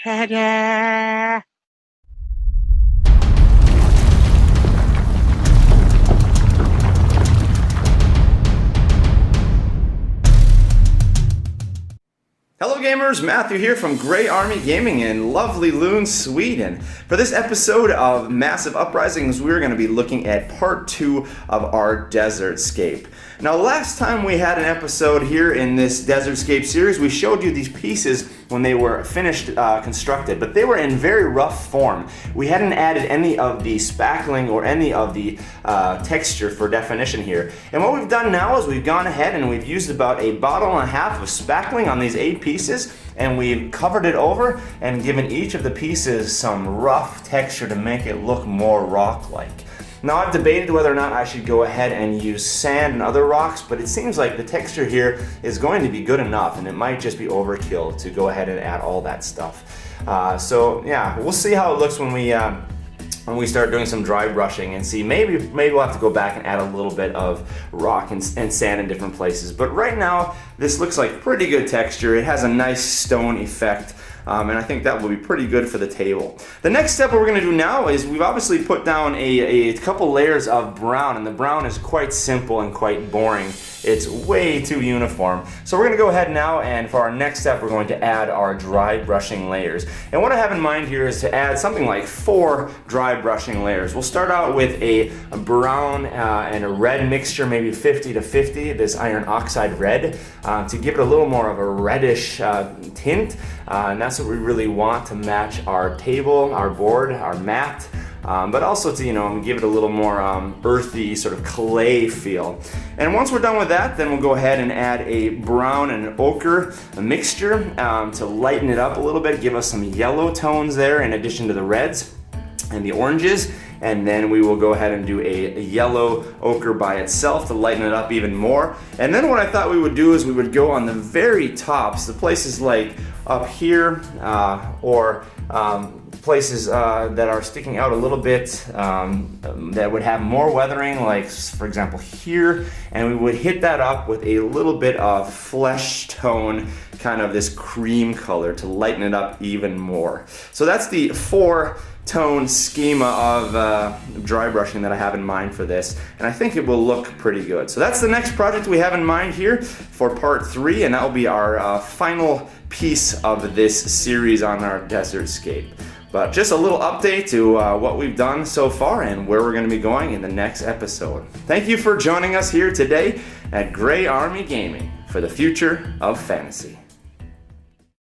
Ta-da! Hello gamers, Matthew here from Grey Army Gaming in lovely Lund, Sweden. For this episode of Massive Uprisings, we're going to be looking at part 2 of our Desert Scape. Now last time we had an episode here in this Desert Scape series, we showed you these pieces when they were finished constructed, but they were in very rough form. We hadn't added any of the spackling or any of the texture for definition here. And what we've done now is we've gone ahead and we've used about a bottle and a half of spackling on these 8 pieces, and we've covered it over and given each of the pieces some rough texture to make it look more rock-like. Now I've debated whether or not I should go ahead and use sand and other rocks, but it seems like the texture here is going to be good enough, and it might just be overkill to go ahead and add all that stuff. So yeah, we'll see how it looks when we start doing some dry brushing and see. Maybe we'll have to go back and add a little bit of rock and sand in different places. But right now, this looks like pretty good texture. It has a nice stone effect. And I think that will be pretty good for the table. The next step what we're going to do now is we've obviously put down a couple layers of brown, and the brown is quite simple and quite boring. It's way too uniform. So we're going to go ahead now, and for our next step we're going to add our dry brushing layers. And what I have in mind here is to add something like 4 dry brushing layers. We'll start out with a brown and a red mixture, maybe 50 to 50, this iron oxide red, to give it a little more of a reddish tint. And that's what we really want to match our table, our board, our mat, but also to, give it a little more earthy sort of clay feel. And once we're done with that, then we'll go ahead and add a brown and an ochre mixture to lighten it up a little bit, give us some yellow tones there in addition to the reds and the oranges. And then we will go ahead and do a yellow ochre by itself to lighten it up even more. And then what I thought we would do is we would go on the very tops, the places like up here or places that are sticking out a little bit that would have more weathering, like for example here, and we would hit that up with a little bit of flesh tone, kind of this cream color to lighten it up even more. So that's the 4-tone schema of dry brushing that I have in mind for this, and I think it will look pretty good. So that's the next project we have in mind here for part 3, and that will be our final piece of this series on our Desert Scape. But just a little update to what we've done so far and where we're going to be going in the next episode. Thank you for joining us here today at Grey Army Gaming for the future of fantasy.